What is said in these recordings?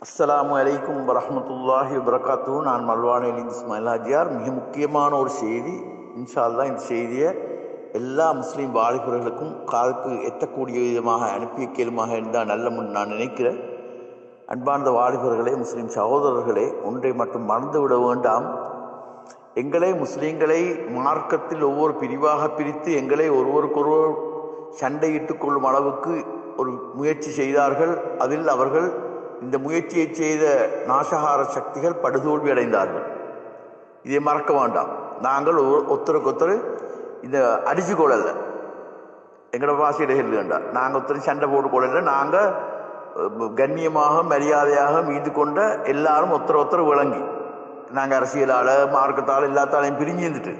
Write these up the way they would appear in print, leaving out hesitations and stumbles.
அஸ்ஸலாமு அலைக்கும் வரஹ்மத்துல்லாஹி வபரகாத்துஹு. நான் மல்வானையில் இஸ்மாயில் ஹாஜியார். மிக முக்கியமான ஒரு செய்தி. இன்ஷா அல்லாஹ் இந்த செய்தியை எல்லா முஸ்லீம் வாலிபர்களுக்கும் காதுக்கு எட்டக்கூடிய விதமாக அனுப்பி வைக்கலுமாக இருந்தால் நல்ல நான் நினைக்கிறேன். அன்பார்ந்த வாலிபர்களே, முஸ்லீம் சகோதரர்களே, ஒன்றை மட்டும் மறந்துவிட வேண்டாம். எங்களை முஸ்லீம்களை மார்க்கத்தில் ஒவ்வொரு பிரிவாக பிரித்து எங்களை ஒருவருக்கொருவர் சண்டையிட்டுக் கொள்ளும் அளவுக்கு ஒரு முயற்சி செய்தார்கள். அதில் அவர்கள் இந்த முயற்சியை செய்த நாசகார சக்திகள் படுதோல்வி அடைந்தார்கள். இதை மறக்க வேண்டாம். நாங்கள் ஒருத்தருக்கு இந்த அடிச்சு கொள்ளல, எங்களோட பாசையில இல்லைண்டா, நாங்கள் ஒருத்தர் சண்டை போட்டு கொள்ளல. நாங்கள் கண்ணியமாக மரியாதையாக மீது கொண்ட எல்லாரும் ஒருத்தர் விளங்கி நாங்கள் அரசியலால் மார்க்கத்தால் எல்லாத்தாலையும் பிரிஞ்சு இருந்துட்டு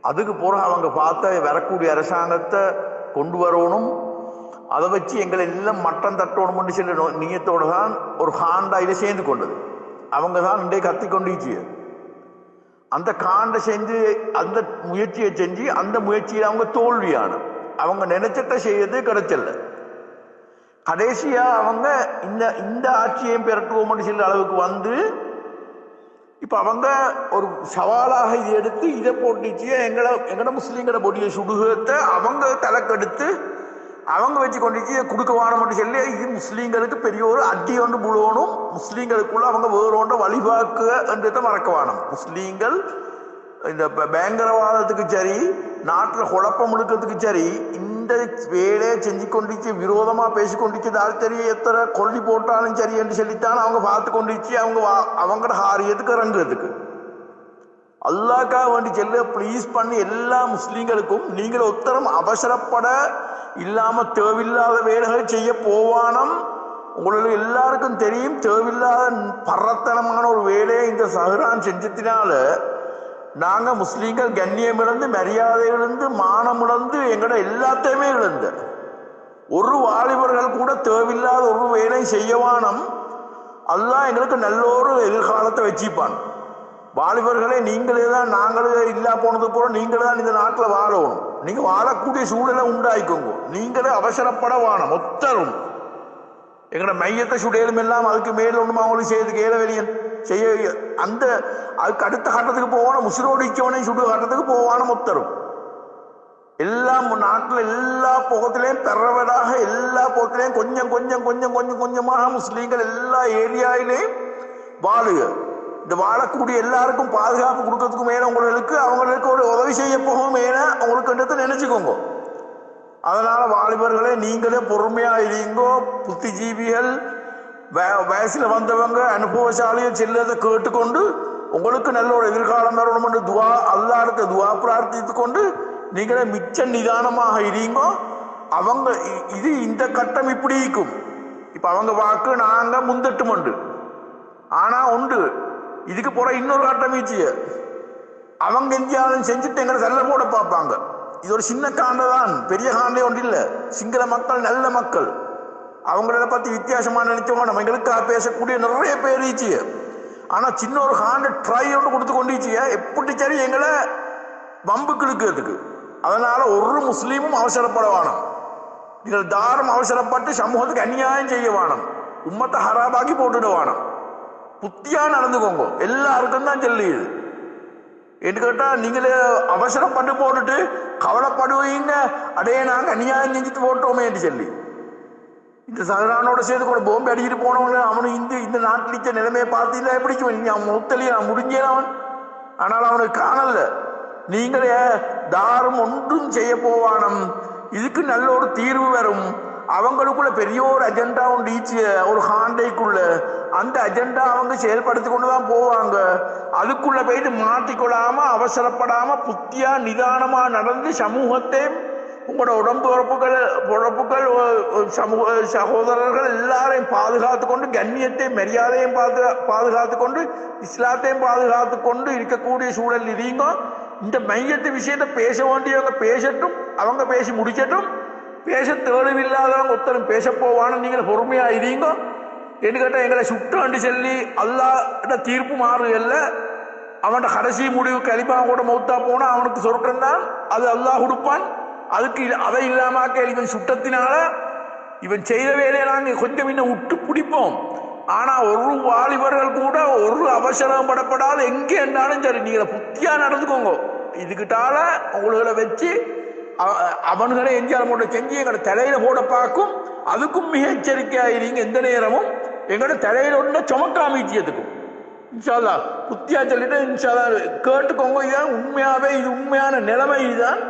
அதுக்கு பிறகு அவங்க பார்த்த வரக்கூடிய அரசாங்கத்தை கொண்டு வரணும், அதை வச்சு எங்களை எல்லாம் மட்டம் தட்டணும்னு சில நீயத்தோடு தான் ஒரு காண்டாயில சேர்ந்து கொண்டது. அவங்க தான் இன்றைய கத்தி கொண்டுச்சு. அந்த காண்டை செஞ்சு அந்த முயற்சியை செஞ்சு அந்த முயற்சியில் அவங்க தோல்வியான அவங்க நினைச்சட்ட செய்யறது கிடைச்சல. கடைசியா அவங்க இந்த ஆட்சியையும் பெறட்டுவோம்னு சில அளவுக்கு வந்து இப்ப அவங்க ஒரு சவாலாக இதை எடுத்து இதை போட்டுச்சு. எங்கட முஸ்லீம்கள பொடிய சுடுகத்தை அவங்க தலைக்கெடுத்து அவங்க வச்சு கொண்டுச்சு கொடுக்க வானம்னு சொல்லி இது முஸ்லீம்களுக்கு பெரிய ஒரு அடி ஒன்று முழுவணும். முஸ்லீம்களுக்குள்ள அவங்க வேற ஒன்றை வழிபாக்கு என்றதை மறக்க வானம். முஸ்லீம்கள் இந்த பயங்கரவாதத்துக்கு சரி, நாட்டில் குழப்பம் முழுக்கிறதுக்கு சரி, இந்த வேலையை செஞ்சு கொண்டுச்சு, விரோதமா பேசி கொண்டுச்சு, தாழ்த்தறி எத்தனை கொல்லி போட்டாலும் சரி என்று சொல்லித்தான் அவங்க பார்த்து கொண்டுச்சு. அவங்களோட ஹாரியத்துக்கு இறங்குறதுக்கு அல்லாஹ்க்காக வேண்டி செல்ல ப்ளீஸ் பண்ணி எல்லா முஸ்லீம்களுக்கும் நீங்கள் உத்தரம் அவசரப்பட இல்லாம தேவையில்லாத வேலைகள் செய்ய போவானம். உங்களுக்கு எல்லாருக்கும் தெரியும், தேவையில்லாத பரத்தனமான ஒரு வேலையை இந்த சஹ்ரான் செஞ்சத்தினால நாங்க முஸ்லீம்கள் கண்ணியம் இழந்து, மரியாதை இழந்து, மானம் இழந்து, எங்கட எல்லாத்தையுமே இழந்த ஒரு வாலிபர்கள் கூட தேவையில்லாத ஒரு வேலை செய்யவானம். அல்லாஹ் எங்களுக்கு நல்ல ஒரு எதிர்காலத்தை வச்சிப்பான். வாலிபர்களே, நீங்களே தான், நாங்களே இல்லா போனது போல நீங்களே தான் இந்த நாட்டில் வாழணும். நீங்க வாழக்கூடிய சூழலை உண்டாயிக்கோங்க. நீங்களே அவசரப்பட வானம். ஒத்தரும் எங்களோட மையத்தை சுடையிலும் எல்லாம் அதுக்கு மேல ஒண்ணுமா அவங்களுக்கு செய்யறதுக்கு ஏழை வெளியன் செய்ய அந்த அதுக்கு அடுத்த கட்டத்துக்கு போவான முசிரோடிச்சவனையும் சுடு கட்டத்துக்கு போவான ஒத்தரும். எல்லாம் நாட்டில் எல்லா போகத்திலையும் பெறவதாக எல்லா போகத்திலையும் கொஞ்சம் கொஞ்சம் கொஞ்சம் கொஞ்சம் கொஞ்சமாக முஸ்லீம்கள் எல்லா ஏரியாவிலையும் வாழுக. இந்த வாழக்கூடிய எல்லாருக்கும் பாதுகாப்பு கொடுக்கறதுக்கு மேல அவங்களுக்கு ஒரு உதவி செய்ய போகும் மேல அவங்களுக்கு நினைச்சுக்கோங்க. அதனால வாலிபர்களே, நீங்களே பொறுமையா இருங்கோ. புத்திஜீவிகள், வயசுல வந்தவங்க, அனுபவசாலிகள் செல்லதை கேட்டுக்கொண்டு உங்களுக்கு நல்ல ஒரு எதிர்காலம் வரணும் என்று அல்லாஹ்விடத்தை துவா பிரார்த்தித்து கொண்டு நீங்களே மிச்ச நிதானமாக இருங்கோ. அவங்க இந்த கட்டம் இப்படி இருக்கும். இப்ப அவங்க வாக்கு நாங்க முந்தட்டும் உண்டு. ஆனா உண்டு இதுக்கு போற இன்னொரு கட்டமீச்சிய அவங்க எந்தியாலும் செஞ்சுட்டு எங்களை செல்ல போட பார்ப்பாங்க. இது ஒரு சின்ன காண்டை தான், பெரிய காண்டே ஒன்று இல்லை. சிங்கள மக்கள் நல்ல மக்கள், அவங்கள பத்தி வித்தியாசமா நினைச்சவங்க நம்ம எங்களுக்காக பேசக்கூடிய நிறைய பேர் ஈச்சிய. ஆனா சின்ன ஒரு காண்டை ட்ரை ஒன்று கொடுத்து கொண்டுச்சிய எப்படி சரி எங்களை வம்புக்கு இழுக்கிறதுக்கு. அதனால ஒரு முஸ்லீமும் அவசரப்பட வேணும். நீங்கள் தாரம் அவசரப்பட்டு சமூகத்துக்கு அநியாயம் செய்ய வேணும். உம்மத்தை ஹராபாக்கி போட்டுட வேணும். புத்தியா நடந்துக்கோங்க. எல்லாருக்கும் தான் சொல்லியுது. என்று கேட்டா நீங்களே அவசரம் பண்ணி போட்டுட்டு கவலைப்படுவீங்க, அடையே நாங்க அநியாயம் செஞ்சுட்டு போட்டோமே என்று சொல்லி. இந்த சஹ்ரானோட சேர்ந்து கூட போம்பு அடிக்கிட்டு போனவங்க அவனு இந்த நாட்டிலிச்ச நிலைமையை பார்த்தீங்களா எப்படி முத்தலிய முடிஞ்சேன் அவன். ஆனால் அவனுக்கு காணல. நீங்களே தாரும் ஒன்றும் செய்ய போவானம். இதுக்கு நல்ல ஒரு தீர்வு வரும். அவங்களுக்குள்ள பெரிய ஒரு அஜெண்டா உண்டு. ஒரு ஹாண்டைக்குள்ள அந்த அஜெண்டா அவங்க செயல்படுத்தி கொண்டுதான் போவாங்க. அதுக்குள்ள போயிட்டு மாட்டிக்கொள்ளாம அவசரப்படாம புத்தியா நிதானமா நடந்து சமூகத்தை, உங்களோட உடம்புகள் சமூக சகோதரர்கள் எல்லாரையும் பாதுகாத்து கொண்டு, கண்ணியத்தையும் மரியாதையும் பாதுகாத்து கொண்டு, இஸ்லாத்தையும் பாதுகாத்து கொண்டு இருக்கக்கூடிய சூழல் இருங்க. இந்த மையத்து விஷயத்தை பேச வேண்டியவங்க பேசட்டும், அவங்க பேசி முடிச்சட்டும். பேச தேவையில்லாதவங்க ஒருத்தரும் பேச போவான. நீங்கள் பொறுமையா இருங்க. என்று கேட்டால் எங்களை சுட்டு சொல்லி அல்லாஹ்ட தீர்ப்பு மாறுகல்ல. அவனோட கடைசி முடிவு கலிமா கூட மௌத்தா போனா அவனுக்கு சொர்க்கம் தான். அது அல்லாஹ் கொடுப்பான். அதுக்கு அதை இல்லாம இவன் சுட்டத்தினால இவன் செய்த வேலையை நாங்கள் கொஞ்சம் இன்னும் விட்டு பிடிப்போம். ஆனா ஒரு வாலிபர்கள் கூட ஒரு அவசரம் படப்படாத எங்கே இருந்தாலும் சரி நீங்க புத்தியா நடந்துக்கோங்க. இதுகிட்டால உங்களை வச்சு அவன்களை எஞ்சாலும் போட்ட செஞ்சு எங்களோட தலையில போட பார்க்கும். அதுக்கும் மிக எச்சரிக்கையாயிருங்க. எந்த நேரமும் எங்களோட தலையில ஒண்ணு சுமக்காமீச்சியதுக்கும் இன்ஷால்லா புத்தியா சொல்லிட்டு இன்ஷால்லா கேட்டுக்கோங்க. இதுதான் உண்மையாவே இது உண்மையான நிலைமை இதுதான்.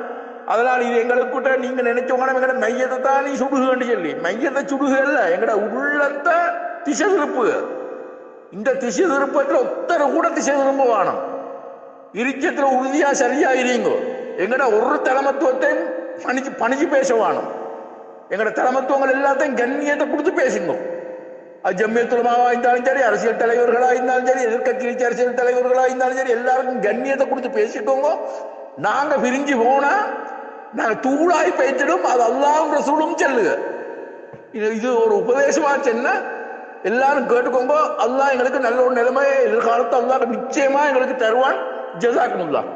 அதனால் இது எங்களுக்கு கூட நீங்க நினைச்சவங்க எங்கட மையத்தை தான் நீ சுடுகுன்னு சொல்லி மையத்தை சுடுகு இல்ல எங்கட உள்ளத்தை திசை திருப்பு. இந்த திசை திருப்பத்துல ஒத்தரை கூட திசை திரும்ப வேணும். இருச்சத்துல உறுதியா சரியா இருங்க. எங்கட ஒரு தலைமத்துவத்தையும் பணிச்சு பேச வேணும். எங்கட தலைமத்துவங்கள் எல்லாத்தையும் கண்ணியத்தை கொடுத்து பேசுங்க. அது ஜம்மியத்துல் உலமாவா இருந்தாலும் சரி, அரசியல் தலைவர்களா இருந்தாலும் சரி, எதிர்கட்சி அரசியல் தலைவர்களா இருந்தாலும் சரி, எல்லாருக்கும் கண்ணியத்தை கொடுத்து பேசிக்கோங்க. நாங்க பிரிஞ்சு போனா நாங்க தூளாய் பேச்சிடும். அது அல்லாஹ்வும் ரசூலும் சொல்லுங்க. இது ஒரு உபதேசமா சொன்ன எல்லாரும் கேட்டுக்கோங்க. அல்லாஹ் எங்களுக்கு நல்ல ஒரு நிலைமை எதிர்காலத்தை அல்லாஹ் நிச்சயமா எங்களுக்கு தருவான். ஜஸாக்குமுல்லாஹ்.